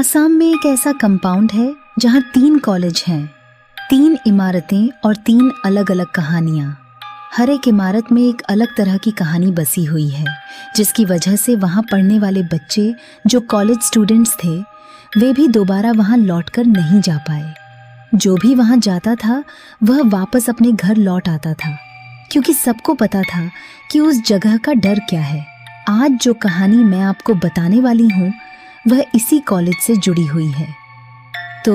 आसाम में एक ऐसा कंपाउंड है जहाँ 3 कॉलेज हैं, 3 इमारतें और 3 अलग अलग कहानियाँ। हर एक इमारत में एक अलग तरह की कहानी बसी हुई है, जिसकी वजह से वहाँ पढ़ने वाले बच्चे जो कॉलेज स्टूडेंट्स थे वे भी दोबारा वहाँ लौटकर नहीं जा पाए। जो भी वहाँ जाता था वह वापस अपने घर लौट आता था, क्योंकि सबको पता था कि उस जगह का डर क्या है। आज जो कहानी मैं आपको बताने वाली हूँ वह इसी कॉलेज से जुड़ी हुई है। तो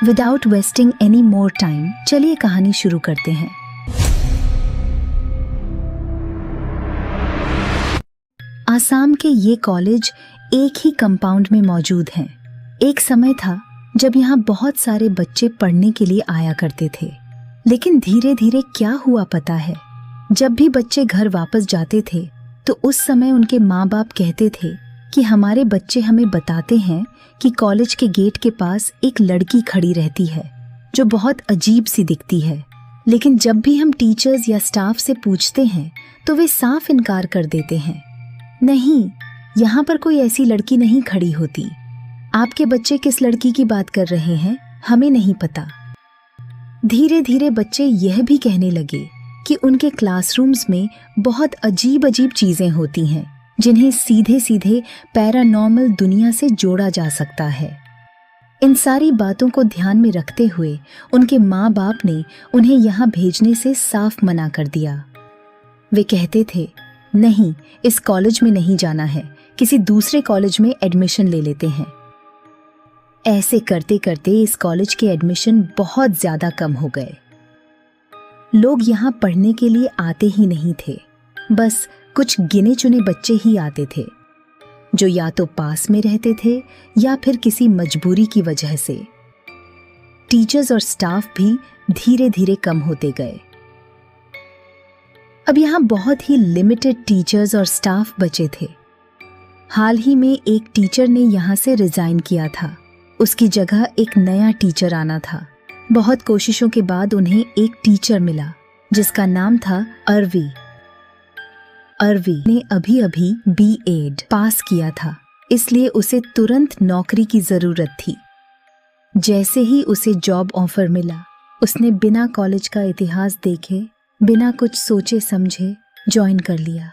without wasting any more time, चलिए कहानी शुरू करते हैं। आसाम के ये कॉलेज एक ही कंपाउंड में मौजूद हैं। एक समय था जब यहाँ बहुत सारे बच्चे पढ़ने के लिए आया करते थे, लेकिन धीरे धीरे क्या हुआ पता है, जब भी बच्चे घर वापस जाते थे तो उस समय उनके माँ बाप कहते थे कि हमारे बच्चे हमें बताते हैं कि कॉलेज के गेट के पास एक लड़की खड़ी रहती है जो बहुत अजीब सी दिखती है। लेकिन जब भी हम टीचर्स या स्टाफ से पूछते हैं तो वे साफ इनकार कर देते हैं, नहीं, यहाँ पर कोई ऐसी लड़की नहीं खड़ी होती। आपके बच्चे किस लड़की की बात कर रहे हैं हमें नहीं पता। धीरे धीरे बच्चे यह भी कहने लगे कि उनके क्लासरूम्स में बहुत अजीब अजीब चीजें होती हैं जिन्हें सीधे सीधे पैरानॉर्मल दुनिया से जोड़ा जा सकता है। इन सारी बातों को ध्यान में रखते हुए उनके माँ बाप ने उन्हें यहाँ भेजने से साफ मना कर दिया। वे कहते थे, नहीं, इस कॉलेज में नहीं जाना है, किसी दूसरे कॉलेज में एडमिशन ले लेते हैं। ऐसे करते करते इस कॉलेज के एडमिशन बहुत ज्यादा कम हो गए। लोग यहाँ पढ़ने के लिए आते ही नहीं थे, बस कुछ गिने चुने बच्चे ही आते थे, जो या तो पास में रहते थे या फिर किसी मजबूरी की वजह से। टीचर्स और स्टाफ भी धीरे धीरे कम होते गए। अब यहाँ बहुत ही लिमिटेड टीचर्स और स्टाफ बचे थे। हाल ही में एक टीचर ने यहाँ से रिजाइन किया था, उसकी जगह एक नया टीचर आना था। बहुत कोशिशों के बाद उन्हें एक टीचर मिला जिसका नाम था अरवी। अरवी ने अभी अभी B.Ed पास किया था, इसलिए उसे तुरंत नौकरी की जरूरत थी। जैसे ही उसे जॉब ऑफर मिला, उसने बिना कॉलेज का इतिहास देखे, बिना कुछ सोचे समझे ज्वाइन कर लिया।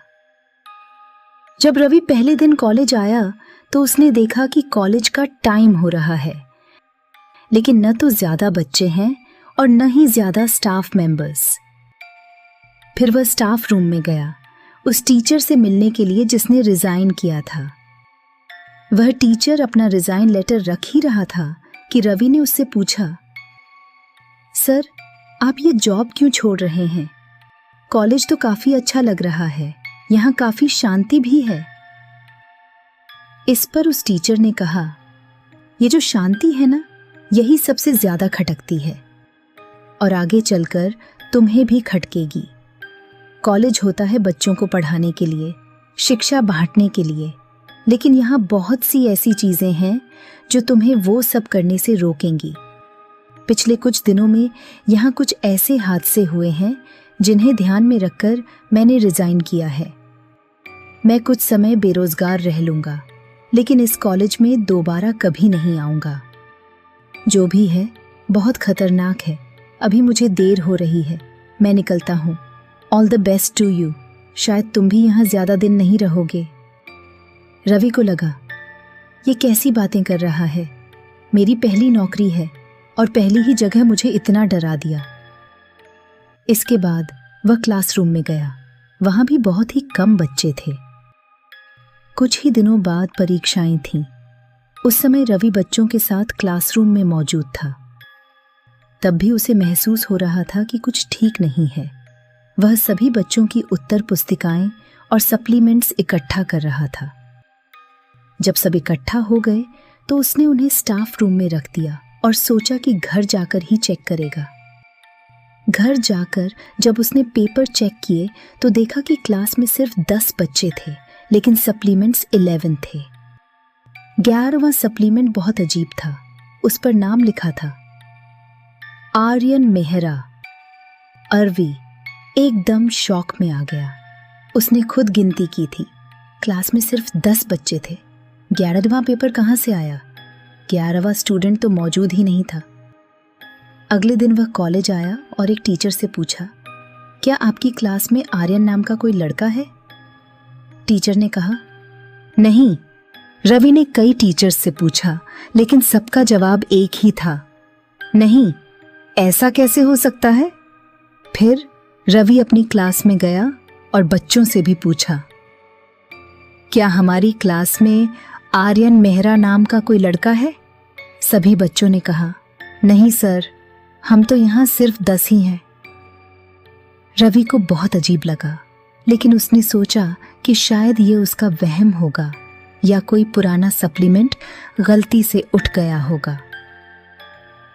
जब रवि पहले दिन कॉलेज आया तो उसने देखा कि कॉलेज का टाइम हो रहा है, लेकिन न तो ज्यादा बच्चे हैं और न ही ज्यादा स्टाफ मेंबर्स। फिर वह स्टाफ रूम में गया उस टीचर से मिलने के लिए जिसने रिजाइन किया था। वह टीचर अपना रिजाइन लेटर रख ही रहा था कि रवि ने उससे पूछा, सर, आप ये जॉब क्यों छोड़ रहे हैं? कॉलेज तो काफी अच्छा लग रहा है, यहाँ काफी शांति भी है। इस पर उस टीचर ने कहा, ये जो शांति है ना, यही सबसे ज्यादा खटकती है और आगे चलकर तुम्हें भी खटकेगी। कॉलेज होता है बच्चों को पढ़ाने के लिए, शिक्षा बांटने के लिए, लेकिन यहाँ बहुत सी ऐसी चीजें हैं जो तुम्हें वो सब करने से रोकेंगी। पिछले कुछ दिनों में यहाँ कुछ ऐसे हादसे हुए हैं जिन्हें ध्यान में रखकर मैंने रिजाइन किया है। मैं कुछ समय बेरोजगार रह लूंगा, लेकिन इस कॉलेज में दोबारा कभी नहीं आऊंगा। जो भी है बहुत खतरनाक है। अभी मुझे देर हो रही है, मैं निकलता हूँ। All the best to you. शायद तुम भी यहाँ ज्यादा दिन नहीं रहोगे। रवि को लगा, ये कैसी बातें कर रहा है, मेरी पहली नौकरी है और पहली ही जगह मुझे इतना डरा दिया। इसके बाद वह क्लासरूम में गया। वहां भी बहुत ही कम बच्चे थे। कुछ ही दिनों बाद परीक्षाएं थीं। उस समय रवि बच्चों के साथ क्लासरूम में मौजूद था। तब भी उसे महसूस हो रहा था कि कुछ ठीक नहीं है। वह सभी बच्चों की उत्तर पुस्तिकाएं और सप्लीमेंट्स इकट्ठा कर रहा था। जब सब इकट्ठा हो गए तो उसने उन्हें स्टाफ रूम में रख दिया और सोचा कि घर जाकर ही चेक करेगा। घर जाकर जब उसने पेपर चेक किए तो देखा कि क्लास में सिर्फ 10 बच्चे थे, लेकिन सप्लीमेंट्स 11 थे। 11वां सप्लीमेंट बहुत अजीब था। उस पर नाम लिखा था आर्यन मेहरा। अरवी एकदम शॉक में आ गया। उसने खुद गिनती की थी, क्लास में सिर्फ 10 बच्चे थे। 11वां पेपर कहाँ से आया? 11वां स्टूडेंट तो मौजूद ही नहीं था। अगले दिन वह कॉलेज आया और एक टीचर से पूछा, क्या आपकी क्लास में आर्यन नाम का कोई लड़का है? टीचर ने कहा, नहीं। रवि ने कई टीचर्स से पूछा, लेकिन सबका जवाब एक ही था, नहीं, ऐसा कैसे हो सकता है? फिर रवि अपनी क्लास में गया और बच्चों से भी पूछा, क्या हमारी क्लास में आर्यन मेहरा नाम का कोई लड़का है? सभी बच्चों ने कहा, नहीं सर, हम तो यहाँ सिर्फ 10 ही हैं। रवि को बहुत अजीब लगा, लेकिन उसने सोचा कि शायद ये उसका वहम होगा या कोई पुराना सप्लीमेंट गलती से उठ गया होगा।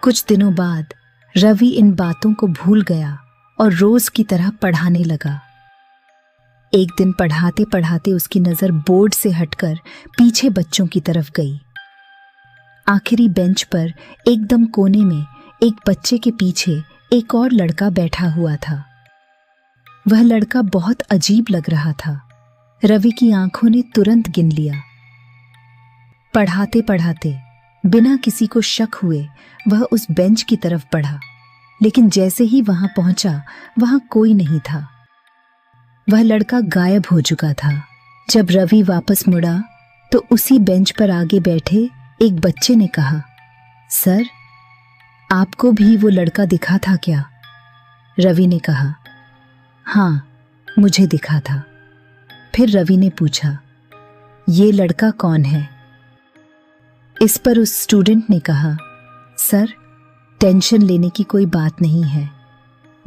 कुछ दिनों बाद रवि इन बातों को भूल गया और रोज की तरह पढ़ाने लगा। एक दिन पढ़ाते पढ़ाते उसकी नजर बोर्ड से हटकर पीछे बच्चों की तरफ गई। आखिरी बेंच पर एकदम कोने में एक बच्चे के पीछे एक और लड़का बैठा हुआ था। वह लड़का बहुत अजीब लग रहा था। रवि की आंखों ने तुरंत गिन लिया। पढ़ाते पढ़ाते बिना किसी को शक हुए वह उस बेंच की तरफ बढ़ा, लेकिन जैसे ही वहां पहुंचा वहां कोई नहीं था। वह लड़का गायब हो चुका था। जब रवि वापस मुड़ा तो उसी बेंच पर आगे बैठे एक बच्चे ने कहा, सर, आपको भी वो लड़का दिखा था क्या? रवि ने कहा, हाँ, मुझे दिखा था। फिर रवि ने पूछा, ये लड़का कौन है? इस पर उस स्टूडेंट ने कहा, सर, टेंशन लेने की कोई बात नहीं है,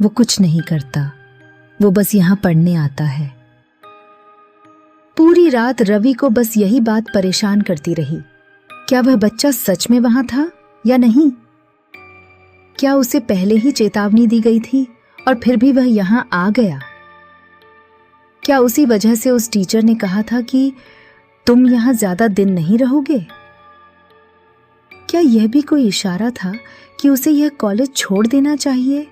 वो कुछ नहीं करता, वो बस यहाँ पढ़ने आता है। पूरी रात रवि को बस यही बात परेशान करती रही। क्या वह बच्चा सच में वहां था या नहीं? क्या उसे पहले ही चेतावनी दी गई थी और फिर भी वह यहां आ गया? क्या उसी वजह से उस टीचर ने कहा था कि तुम यहां ज्यादा दिन नहीं रहोगे? क्या यह भी कोई इशारा था कि उसे यह कॉलेज छोड़ देना चाहिए?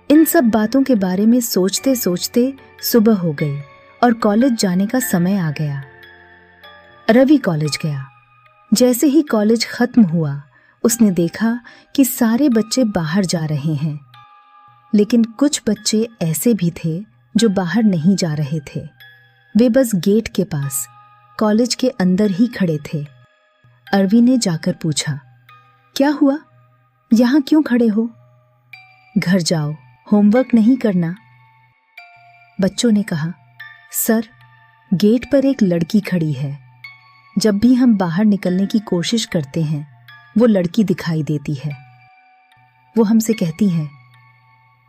इन सब बातों के बारे में सोचते सोचते सुबह हो गई और कॉलेज जाने का समय आ गया। रवि कॉलेज गया। जैसे ही कॉलेज खत्म हुआ, उसने देखा कि सारे बच्चे बाहर जा रहे हैं, लेकिन कुछ बच्चे ऐसे भी थे जो बाहर नहीं जा रहे थे। वे बस गेट के पास कॉलेज के अंदर ही खड़े थे। अरवी ने जाकर पूछा, क्या हुआ? यहां क्यों खड़े हो? घर जाओ, होमवर्क नहीं करना। बच्चों ने कहा, सर, गेट पर एक लड़की खड़ी है। जब भी हम बाहर निकलने की कोशिश करते हैं, वो लड़की दिखाई देती है। वो हमसे कहती है,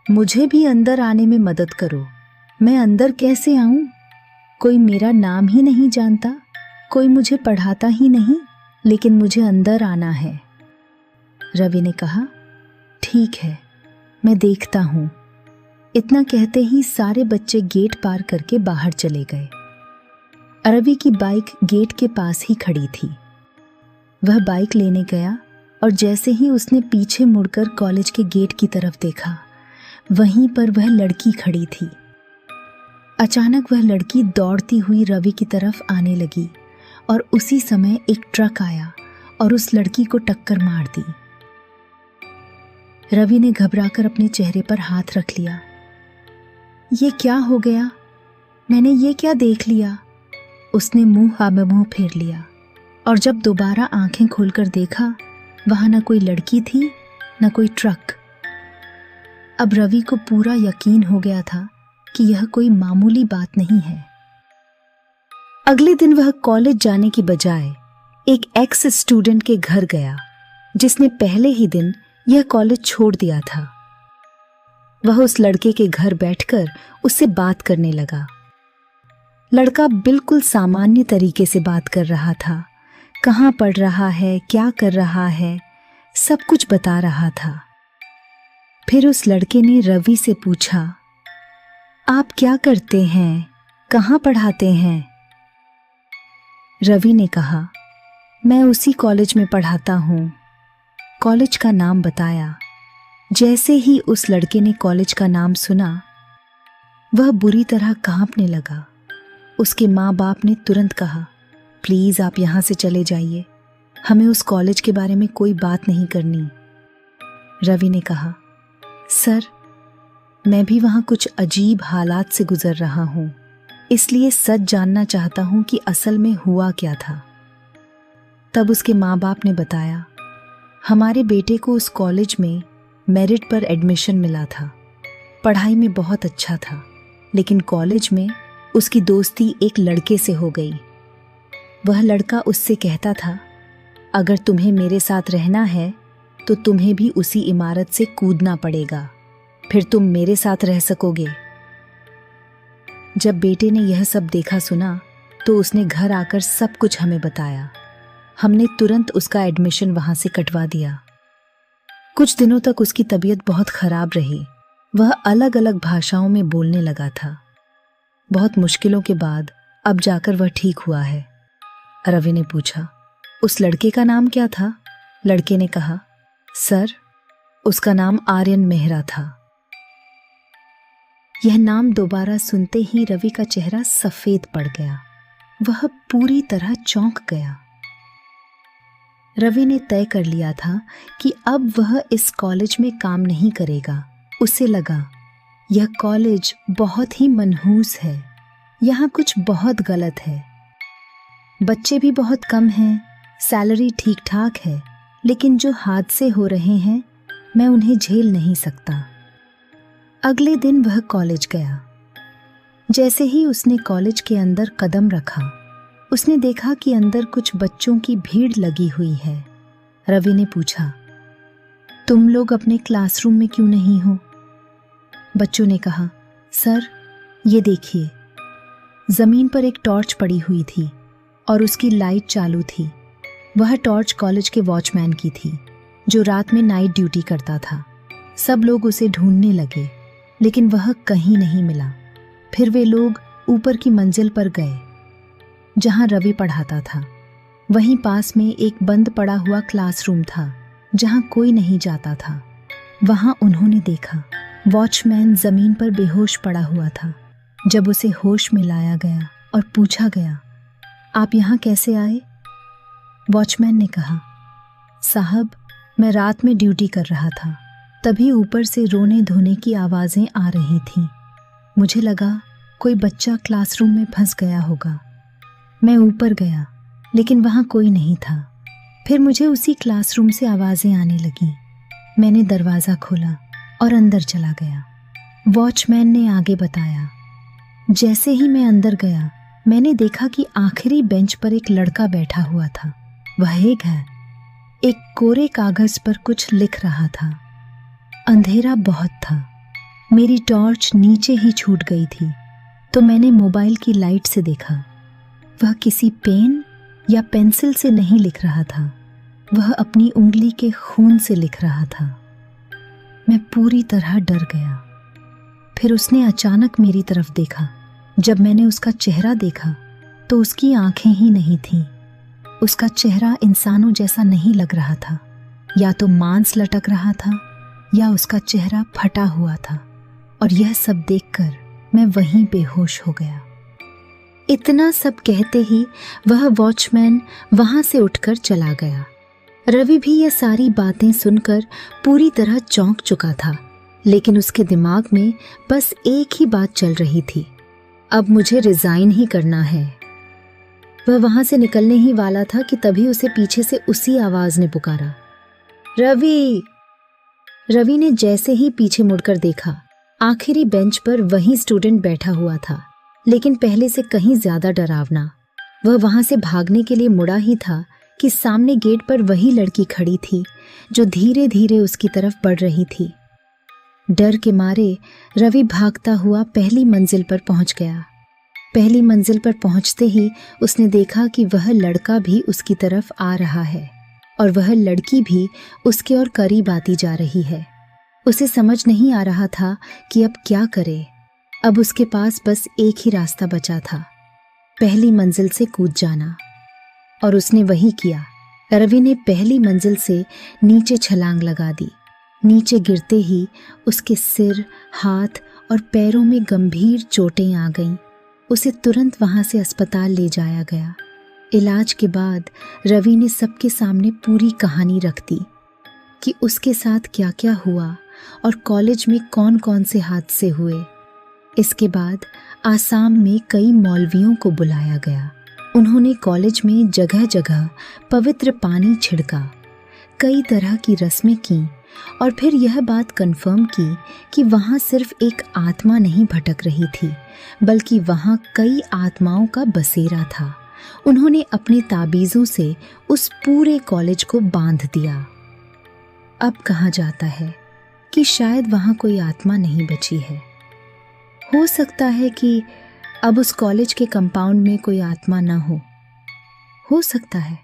मुझे भी अंदर आने में मदद करो। मैं अंदर कैसे आऊं? कोई मेरा नाम ही नहीं जानता, कोई मुझे पढ़ाता ही नहीं, लेकिन मुझे अंदर आना है। रवि ने कहा, ठीक है, मैं देखता हूं। इतना कहते ही सारे बच्चे गेट पार करके बाहर चले गए। रवि की बाइक गेट के पास ही खड़ी थी। वह बाइक लेने गया और जैसे ही उसने पीछे मुड़कर कॉलेज के गेट की तरफ देखा, वहीं पर वह लड़की खड़ी थी। अचानक वह लड़की दौड़ती हुई रवि की तरफ आने लगी और उसी समय एक ट्रक आया और उस लड़की को टक्कर मार दी। रवि ने घबराकर अपने चेहरे पर हाथ रख लिया। ये क्या हो गया? मैंने ये क्या देख लिया? उसने मुंह आबे मुंह फेर लिया और जब दोबारा आंखें खोलकर देखा, वहां न कोई लड़की थी न कोई ट्रक। अब रवि को पूरा यकीन हो गया था कि यह कोई मामूली बात नहीं है। अगले दिन वह कॉलेज जाने की बजाय एक एक्स स्टूडेंट के घर गया, जिसने पहले ही दिन यह कॉलेज छोड़ दिया था। वह उस लड़के के घर बैठकर उससे बात करने लगा। लड़का बिल्कुल सामान्य तरीके से बात कर रहा था। कहाँ पढ़ रहा है, क्या कर रहा है, सब कुछ बता रहा था। फिर उस लड़के ने रवि से पूछा, आप क्या करते हैं, कहाँ पढ़ाते हैं? रवि ने कहा, मैं उसी कॉलेज में पढ़ाता हूँ। कॉलेज का नाम बताया। जैसे ही उस लड़के ने कॉलेज का नाम सुना, वह बुरी तरह कांपने लगा। उसके माँ बाप ने तुरंत कहा, प्लीज आप यहाँ से चले जाइए, हमें उस कॉलेज के बारे में कोई बात नहीं करनी। रवि ने कहा, सर मैं भी वहाँ कुछ अजीब हालात से गुजर रहा हूँ, इसलिए सच जानना चाहता हूँ कि असल में हुआ क्या था। तब उसके माँ बाप ने बताया, हमारे बेटे को उस कॉलेज में मेरिट पर एडमिशन मिला था, पढ़ाई में बहुत अच्छा था, लेकिन कॉलेज में उसकी दोस्ती एक लड़के से हो गई। वह लड़का उससे कहता था, अगर तुम्हें मेरे साथ रहना है तो तुम्हें भी उसी इमारत से कूदना पड़ेगा, फिर तुम मेरे साथ रह सकोगे। जब बेटे ने यह सब देखा सुना तो उसने घर आकर सब कुछ हमें बताया। हमने तुरंत उसका एडमिशन वहां से कटवा दिया। कुछ दिनों तक उसकी तबीयत बहुत खराब रही। वह अलग अलग भाषाओं में बोलने लगा था। बहुत मुश्किलों के बाद अब जाकर वह ठीक हुआ है। रवि ने पूछा, उस लड़के का नाम क्या था? लड़के ने कहा, सर उसका नाम आर्यन मेहरा था। यह नाम दोबारा सुनते ही रवि का चेहरा सफेद पड़ गया। वह पूरी तरह चौंक गया। रवि ने तय कर लिया था कि अब वह इस कॉलेज में काम नहीं करेगा। उसे लगा यह कॉलेज बहुत ही मनहूस है, यहाँ कुछ बहुत गलत है। बच्चे भी बहुत कम हैं, सैलरी ठीक ठाक है, लेकिन जो हादसे हो रहे हैं मैं उन्हें झेल नहीं सकता। अगले दिन वह कॉलेज गया। जैसे ही उसने कॉलेज के अंदर कदम रखा, उसने देखा कि अंदर कुछ बच्चों की भीड़ लगी हुई है। रवि ने पूछा, तुम लोग अपने क्लासरूम में क्यों नहीं हो? बच्चों ने कहा, सर ये देखिए, जमीन पर एक टॉर्च पड़ी हुई थी और उसकी लाइट चालू थी। वह टॉर्च कॉलेज के वॉचमैन की थी, जो रात में नाइट ड्यूटी करता था। सब लोग उसे ढूंढने लगे, लेकिन वह कहीं नहीं मिला। फिर वे लोग ऊपर की मंजिल पर गए जहां रवि पढ़ाता था। वहीं पास में एक बंद पड़ा हुआ क्लासरूम था जहां कोई नहीं जाता था। वहां उन्होंने देखा वॉचमैन जमीन पर बेहोश पड़ा हुआ था। जब उसे होश में लाया गया और पूछा गया, आप यहाँ कैसे आए? वॉचमैन ने कहा, साहब मैं रात में ड्यूटी कर रहा था, तभी ऊपर से रोने धोने की आवाज़ें आ रही थीं। मुझे लगा कोई बच्चा क्लासरूम में फंस गया होगा। मैं ऊपर गया, लेकिन वहाँ कोई नहीं था। फिर मुझे उसी क्लासरूम से आवाज़ें आने लगीं। मैंने दरवाज़ा खोला और अंदर चला गया। वॉचमैन ने आगे बताया, जैसे ही मैं अंदर गया, मैंने देखा कि आखिरी बेंच पर एक लड़का बैठा हुआ था। वह एक कोरे कागज पर कुछ लिख रहा था। अंधेरा बहुत था। मेरी टॉर्च नीचे ही छूट गई थी, तो मैंने मोबाइल की लाइट से देखा। वह किसी पेन या पेंसिल से नहीं लिख रहा था, वह अपनी उंगली के खून से लिख रहा था। मैं पूरी तरह डर गया। फिर उसने अचानक मेरी तरफ देखा। जब मैंने उसका चेहरा देखा तो उसकी आंखें ही नहीं थीं। उसका चेहरा इंसानों जैसा नहीं लग रहा था। या तो मांस लटक रहा था या उसका चेहरा फटा हुआ था। और यह सब देखकर मैं वहीं बेहोश हो गया। इतना सब कहते ही वह वॉचमैन वहां से उठकर चला गया। रवि भी यह सारी बातें सुनकर पूरी तरह चौंक चुका था, लेकिन उसके दिमाग में बस एक ही बात चल रही थी, अब मुझे रिजाइन ही करना है। वह वहां से निकलने ही वाला था कि तभी उसे पीछे से उसी आवाज ने पुकारा, रवि। रवि ने जैसे ही पीछे मुड़कर देखा, आखिरी बेंच पर वही स्टूडेंट बैठा हुआ था, लेकिन पहले से कहीं ज्यादा डरावना। वह वहां से भागने के लिए मुड़ा ही था कि सामने गेट पर वही लड़की खड़ी थी जो धीरे धीरे उसकी तरफ बढ़ रही थी। डर के मारे रवि भागता हुआ पहली मंजिल पर पहुंच गया। पहली मंजिल पर पहुंचते ही उसने देखा कि वह लड़का भी उसकी तरफ आ रहा है और वह लड़की भी उसके और करीब आती जा रही है। उसे समझ नहीं आ रहा था कि अब क्या करे। अब उसके पास बस एक ही रास्ता बचा था, पहली मंजिल से कूद जाना। और उसने वही किया। रवि ने पहली मंजिल से नीचे छलांग लगा दी। नीचे गिरते ही उसके सिर, हाथ और पैरों में गंभीर चोटें आ गईं। उसे तुरंत वहां से अस्पताल ले जाया गया। इलाज के बाद रवि ने सबके सामने पूरी कहानी रख दी कि उसके साथ क्या क्या हुआ और कॉलेज में कौन कौन से हादसे हुए। इसके बाद आसाम में कई मौलवियों को बुलाया गया। उन्होंने कॉलेज में जगह जगह पवित्र पानी छिड़का, कई तरह की रस्में की और फिर यह बात कन्फर्म की कि वहाँ सिर्फ एक आत्मा नहीं भटक रही थी, बल्कि वहाँ कई आत्माओं का बसेरा था। उन्होंने अपने ताबीज़ों से उस पूरे कॉलेज को बांध दिया। अब कहा जाता है कि शायद वहाँ कोई आत्मा नहीं बची है। हो सकता है कि अब उस कॉलेज के कंपाउंड में कोई आत्मा ना हो सकता है।